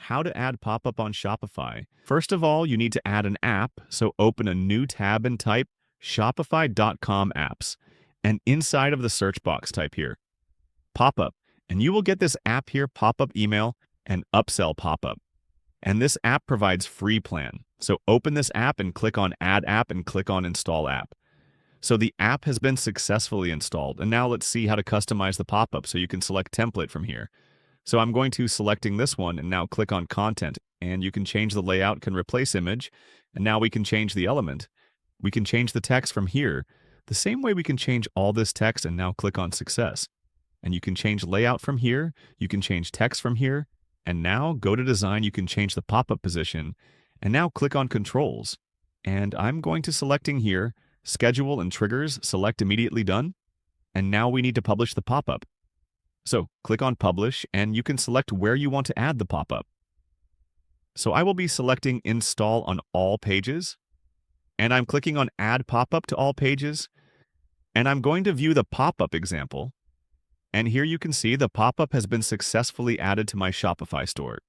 how to add pop-up on Shopify. First of all, you need to add an app, so open a new tab and type shopify.com apps. And inside of the search box, type here, Popup, and you will get this app here, Popup Email and Upsell Popup. And this app provides free plan. So open this app and click on Add App and click on Install App. So the app has been successfully installed. And now let's see how to customize the pop-up so you can select template from here. So I'm going to selecting this one and now click on Content. And you can change the layout, can replace image. And now we can change the element. We can change the text from here. The same way we can change all this text and now click on Success. And you can change layout from here. You can change text from here. And now go to Design, you can change the pop-up position. And now click on Controls. And I'm going to selecting here, Schedule and Triggers, select Immediately Done. And now we need to publish the pop-up. So click on Publish, and you can select where you want to add the pop-up. So I will be selecting Install on all pages. And I'm clicking on Add Pop-up to all pages. And I'm going to view the pop-up example. And here you can see the pop-up has been successfully added to my Shopify store.